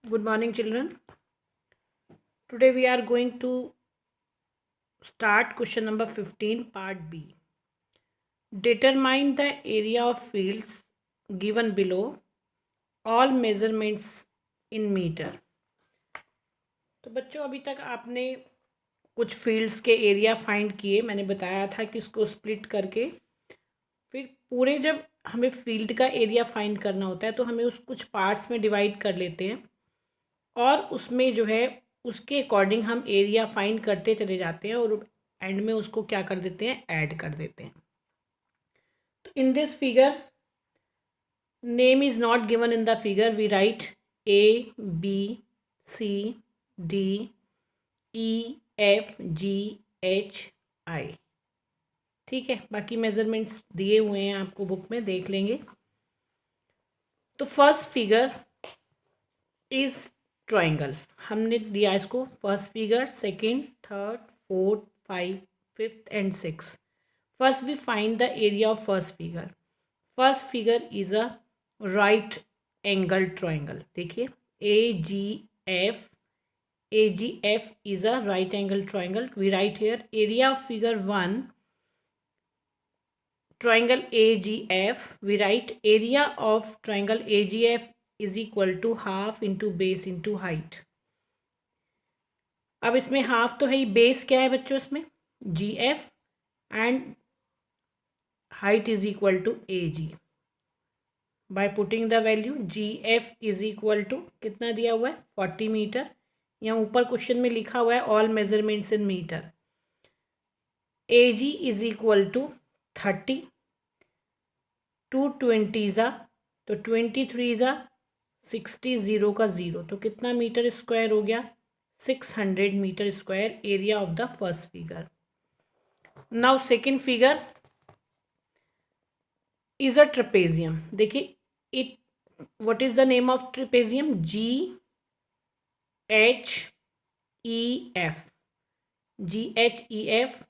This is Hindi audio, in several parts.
Good morning, children. Today we are going to start question number 15, part B. Determine the area of fields given below, all measurements in meter. तो बच्चों अभी तक आपने कुछ फील्ड्स के एरिया फाइंड किए। मैंने बताया था कि उसको स्प्लिट करके फिर पूरे जब हमें फील्ड का एरिया फाइंड करना होता है तो हमें उस कुछ पार्ट्स में डिवाइड कर लेते हैं और उसमें जो है उसके अकॉर्डिंग हम एरिया फाइंड करते चले जाते हैं और एंड में उसको क्या कर देते हैं, ऐड कर देते हैं। तो in this figure name is not given in the figure, we write A B C D E F G H I. ठीक है, बाकी मेजरमेंट्स दिए हुए हैं आपको बुक में, देख लेंगे। तो फर्स्ट फिगर इज ट्राइंगल, हमने दिया इसको first figure, second, third, fourth, five, fifth and six. First we find the area of first figure. First figure is a right angle triangle. देखिए A G F is a right angle triangle. We write here area of figure 1 triangle AGF, we write area of triangle AGF is equal to half into base into height। अब इसमें हाफ तो है ही, बेस क्या है बच्चों इसमें GF and height is equal to AG। By putting the value GF is equal to कितना दिया हुआ है 40 मीटर। यहाँ ऊपर क्वेश्चन में लिखा हुआ है all measurements in metre. AG is equal to 30, 220 ज़ा तो 23 ज़ा 60, ज़ीरो का ज़ीरो, तो कितना मीटर स्क्वायर हो गया 600 metre square area of the first figure. Now second figure is a trapezium. देखिए it what is the name of trapezium, GHEF, GHEF।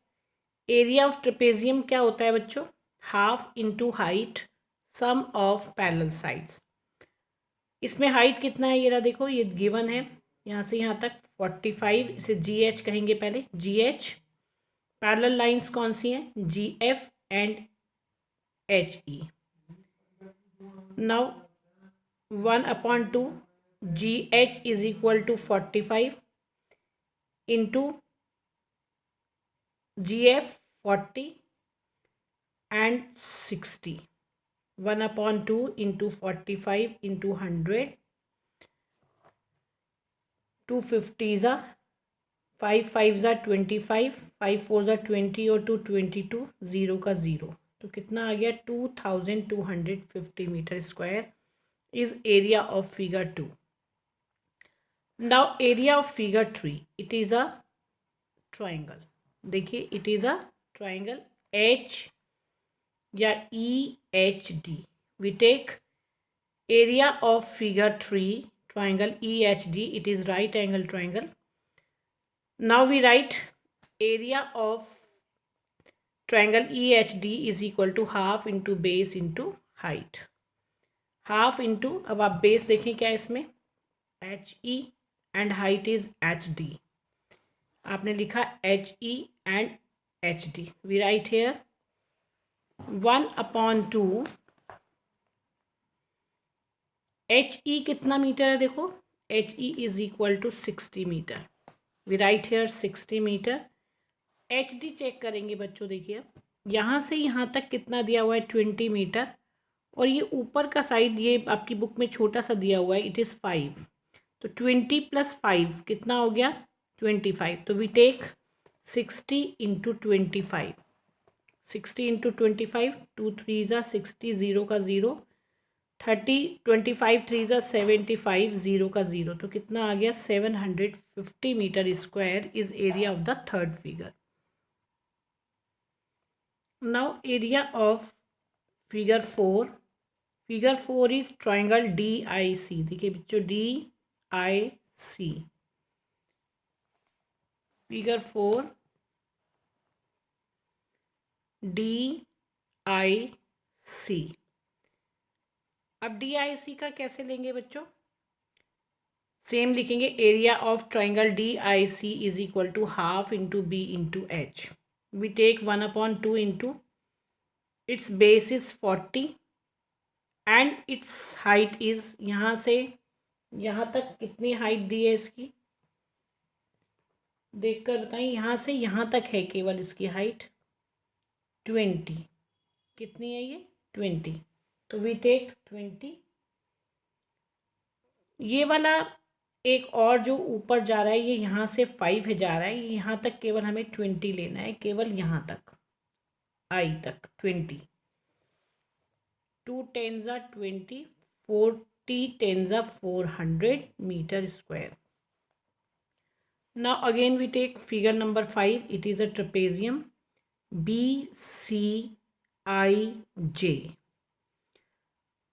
Area of trapezium क्या होता है बच्चों, half into height sum of parallel sides. इसमें हाइट कितना है, ये रहा देखो, ये गिवन है यहाँ से यहाँ तक 45, इसे GH कहेंगे पहले, GH। पैरेलल लाइंस कौन सी हैं, GF and HE। Now 1/2 GH is equal to 45 into GF 40 and 60। 1/2 into 45 into 100, 250 ज़ा 5 5 ज़ा 25, 5 4 ज़ा 20 और 2 22, ज़ीरो का ज़ीरो, तो कितना आ गया 2250 metre square is area of figure 2। Now area of figure 3, it is a triangle. देखिए it is a triangle H या EHD। We take area of figure 3 triangle EHD, it is right angle triangle. Now we write area of triangle EHD is equal to half into base into height। Half into, अब आप बेस देखें क्या है इसमें HE and height is HD। आपने लिखा HE and HD। We write here 1/2 HE कितना मीटर है, देखो HE is equal to 60 metre. We write here 60 metre. HD check करेंगे बच्चों, देखिए यहाँ से यहाँ तक कितना दिया हुआ है 20 मीटर, और ये ऊपर का साइड ये आपकी बुक में छोटा सा दिया हुआ है, इट इज़ 5। तो 20 + 5 कितना हो गया 25। तो वी टेक 60 इंटू 25, 60 इंटू 25, 2 3 ज़ा 60, ज़ीरो का ज़ीरो, 30, 25 3 ज़ा 75, ज़ीरो का ज़ीरो, तो कितना आ गया 750 metre square is area of the third figure. Now area of figure 4। Figure 4 is triangle DIC। देखिए बच्चों DIC, फिगर 4 DIC। अब DIC का कैसे लेंगे बच्चों, सेम लिखेंगे area of triangle D I C is equal to half into B into H. We take 1/2 into its base is 40 and its height is, यहाँ से यहाँ तक कितनी हाइट दी है इसकी, देखकर बताएं. यहाँ से यहाँ तक है केवल इसकी हाइट 20. कितनी है ये 20. तो वी टेक 20. ये वाला एक और जो ऊपर जा रहा है ये यहाँ से 5 है जा रहा है, यहाँ तक केवल हमें 20 लेना है, केवल यहाँ तक आई तक 20. 2 10 20, 40 10 400 metre square. Now again we take figure number 5. It is a trapezium BCIJ.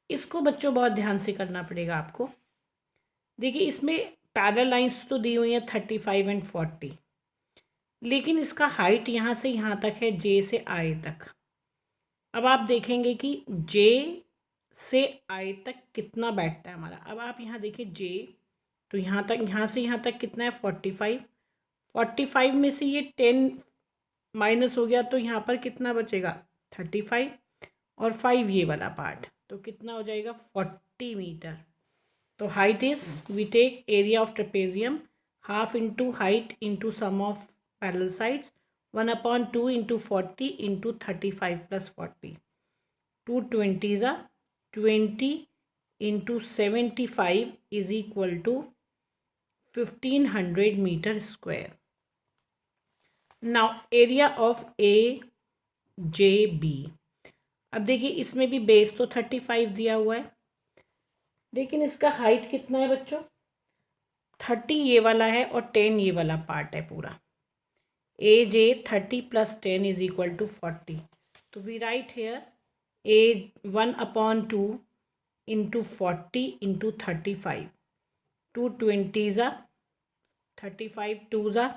इसको बच्चों बहुत ध्यान से करना पड़ेगा आपको. देखिए इसमें पैरेलल लाइंस तो दी हुई हैं 35 एंड 40, लेकिन इसका हाइट यहाँ से यहाँ तक है J से I तक. अब आप देखेंगे कि J से I तक कितना बैठता है हमारा. अब आप यहाँ देखिए J, तो यहाँ तक, यहाँ से यहाँ तक कितना है 45. 45 में से ये 10 माइनस हो गया तो यहाँ पर कितना बचेगा 35 और 5 ये वाला पार्ट, तो कितना हो जाएगा 40 मीटर. तो height is, we take area of trapezium half into height into sum of parallel sides 1/2 into 40 into 35 plus 40. 2 20s are 20 into 75 is equal to 1500 metre square. Now area of AJB. अब देखिए इसमें भी बेस तो 35 दिया हुआ है, लेकिन इसका हाइट कितना है बच्चों 30 ये वाला है और 10 ये वाला पार्ट है पूरा. AJ 30 प्लस 10 इज इक्वल टू 40. तो we write here A 1/2 into 40 into 35. 2 20s are 35, 2s are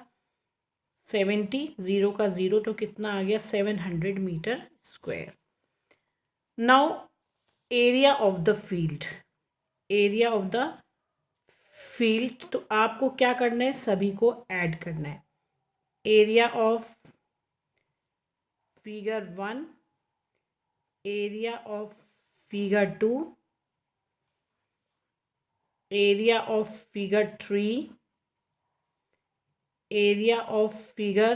70, 0 का 0, तो कितना आ गया 700 metre square. Now area of the field. Area of the field, तो आपको क्या करना है, सभी को ऐड करना है. Area of figure 1, area of figure 2, area of figure 3, area of figure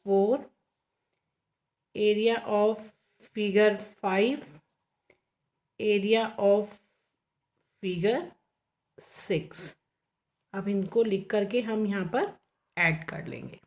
4, area of figure 5, area of figure 6. अब इनको लिख करके हम यहाँ पर ऐड कर लेंगे.